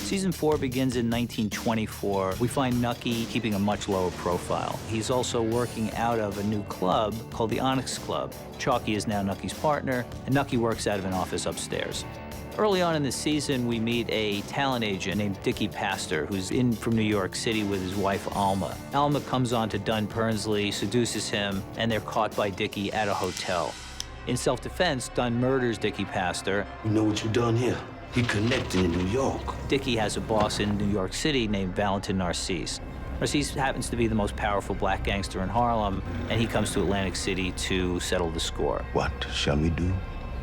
Season 4 begins in 1924. We find Nucky keeping a much lower profile. He's also working out of a new club called the Onyx Club. Chalky is now Nucky's partner, and Nucky works out of an office upstairs. Early on in the season, we meet a talent agent named Dickie Pastor, who's in from New York City with his wife, Alma. Alma comes on to Dunn Pernsley, seduces him, and they're caught by Dickie at a hotel. In self-defense, Dunn murders Dickie Pastor. You know what you done here? He connected in New York. Dickie has a boss in New York City named Valentin Narcisse. Narcisse happens to be the most powerful black gangster in Harlem, and he comes to Atlantic City to settle the score. What shall we do?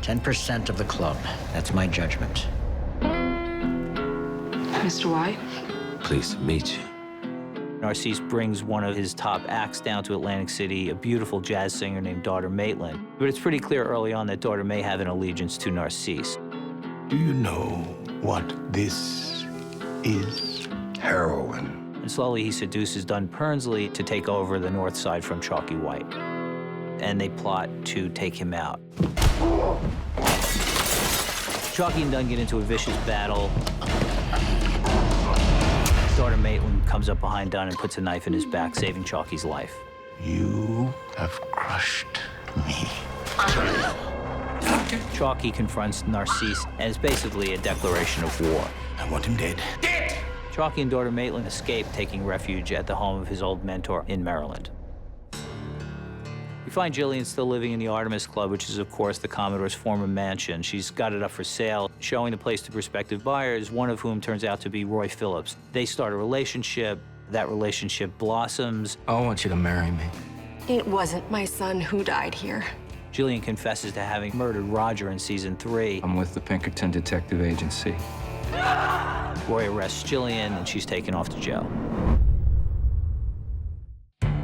10% of the club. That's my judgment. Mr. White? Pleased to meet you. Narcisse brings one of his top acts down to Atlantic City, a beautiful jazz singer named Daughter Maitland. But it's pretty clear early on that Daughter may have an allegiance to Narcisse. Do you know what this is? Heroin. And slowly he seduces Dunn Pernsley to take over the North Side from Chalky White. And they plot to take him out. Chalky and Dunn get into a vicious battle. Daughter Maitland comes up behind Dunn and puts a knife in his back, saving Chalky's life. You have crushed me. Chalky confronts Narcisse, and it's basically a declaration of war. I want him dead. Dead! Chalky and Daughter Maitland escape, taking refuge at the home of his old mentor in Maryland. We find Jillian still living in the Artemis Club, which is, of course, the Commodore's former mansion. She's got it up for sale, showing the place to prospective buyers, one of whom turns out to be Roy Phillips. They start a relationship. That relationship blossoms. I want you to marry me. It wasn't my son who died here. Jillian confesses to having murdered Roger in season 3. I'm with the Pinkerton Detective Agency. Roy arrests Jillian, and she's taken off to jail.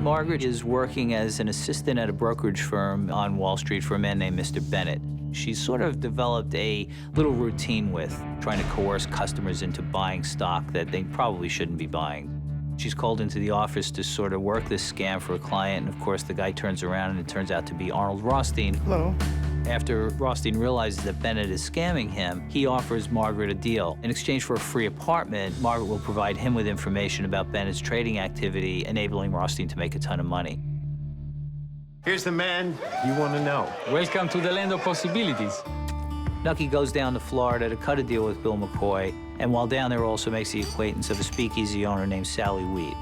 Margaret is working as an assistant at a brokerage firm on Wall Street for a man named Mr. Bennett. She's sort of developed a little routine with trying to coerce customers into buying stock that they probably shouldn't be buying. She's called into the office to sort of work this scam for a client, and of course the guy turns around and it turns out to be Arnold Rothstein. Hello. After Rothstein realizes that Bennett is scamming him, he offers Margaret a deal. In exchange for a free apartment, Margaret will provide him with information about Bennett's trading activity, enabling Rothstein to make a ton of money. Here's the man you want to know. Welcome to the land of possibilities. Nucky goes down to Florida to cut a deal with Bill McCoy, and while down there also makes the acquaintance of a speakeasy owner named Sally Weed.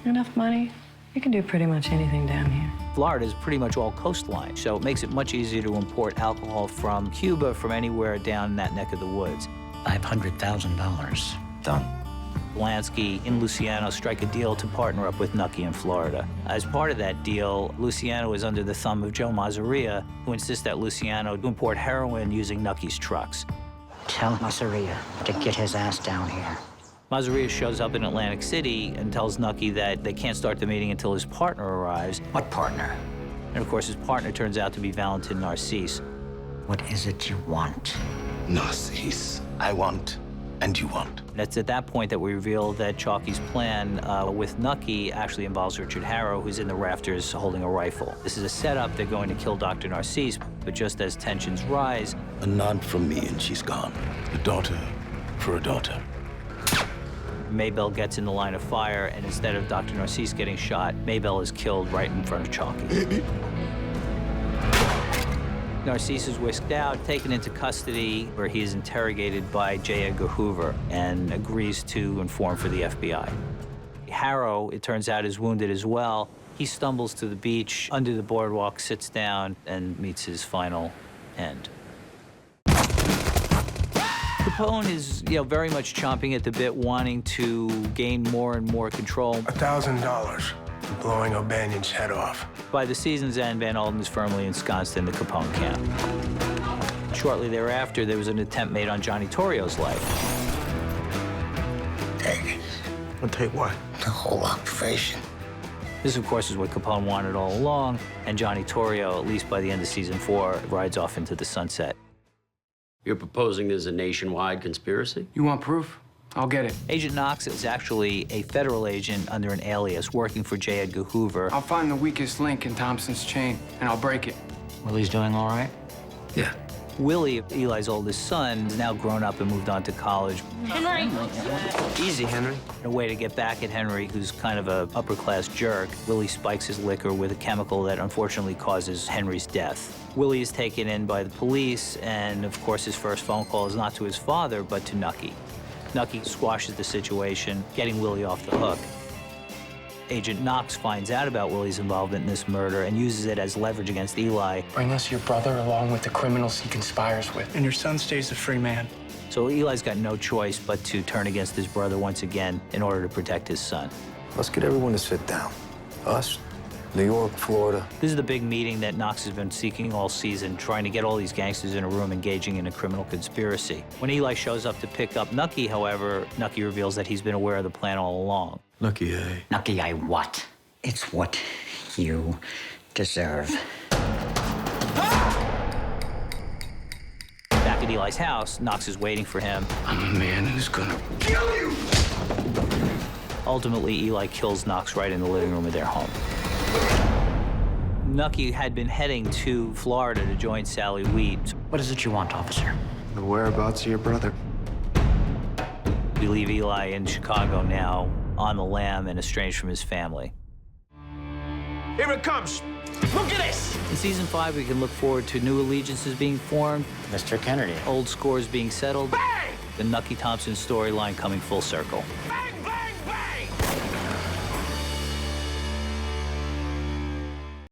Enough money, you can do pretty much anything down here. Florida is pretty much all coastline, so it makes it much easier to import alcohol from Cuba, from anywhere down in that neck of the woods. $500,000. Done. Lansky and Luciano strike a deal to partner up with Nucky in Florida. As part of that deal, Luciano is under the thumb of Joe Mazzaria, who insists that Luciano import heroin using Nucky's trucks. Tell Masseria to get his ass down here. Mazzaria shows up in Atlantic City and tells Nucky that they can't start the meeting until his partner arrives. What partner? And of course, his partner turns out to be Valentin Narcisse. What is it you want? Narcisse. I want, and you want. And it's at that point that we reveal that Chalky's plan with Nucky actually involves Richard Harrow, who's in the rafters holding a rifle. This is a setup. They're going to kill Dr. Narcisse, but just as tensions rise... A nod from me and she's gone. A daughter for a daughter. Maybelle gets in the line of fire, and instead of Dr. Narcisse getting shot, Maybelle is killed right in front of Chalky. Baby. Narcisse is whisked out, taken into custody, where he is interrogated by J. Edgar Hoover and agrees to inform for the FBI. Harrow, it turns out, is wounded as well. He stumbles to the beach under the boardwalk, sits down, and meets his final end. Capone is, very much chomping at the bit, wanting to gain more and more control. $1,000 for blowing O'Banion's head off. By the season's end, Van Alden is firmly ensconced in the Capone camp. Shortly thereafter, there was an attempt made on Johnny Torrio's life. Take it. I'll take what? The whole operation. This, of course, is what Capone wanted all along, and Johnny Torrio, at least by the end of season 4, rides off into the sunset. You're proposing there's a nationwide conspiracy? You want proof? I'll get it. Agent Knox is actually a federal agent under an alias working for J. Edgar Hoover. I'll find the weakest link in Thompson's chain, and I'll break it. Willie's doing all right? Yeah, Willie, Eli's oldest son, is now grown up and moved on to college. Easy, Henry. In a way to get back at Henry, who's kind of a upper-class jerk, Willie spikes his liquor with a chemical that unfortunately causes Henry's death. Willie is taken in by the police, and of course his first phone call is not to his father, but to Nucky. Nucky squashes the situation, getting Willie off the hook. Agent Knox finds out about Willie's involvement in this murder and uses it as leverage against Eli. Bring us your brother along with the criminals he conspires with, and your son stays a free man. So Eli's got no choice but to turn against his brother once again in order to protect his son. Let's get everyone to sit down. Us, New York, Florida. This is the big meeting that Knox has been seeking all season, trying to get all these gangsters in a room engaging in a criminal conspiracy. When Eli shows up to pick up Nucky, however, Nucky reveals that he's been aware of the plan all along. Lucky, eh? Nucky, I what? It's what you deserve. Back at Eli's house, Knox is waiting for him. I'm a man who's gonna kill you! Ultimately, Eli kills Knox right in the living room of their home. Nucky had been heading to Florida to join Sally Weed. What is it you want, officer? The whereabouts of your brother. We leave Eli in Chicago now, on the lam and estranged from his family. Here it comes. Look at this! In season 5, we can look forward to new allegiances being formed, Mr. Kennedy. old scores being settled, the Nucky Thompson storyline coming full circle.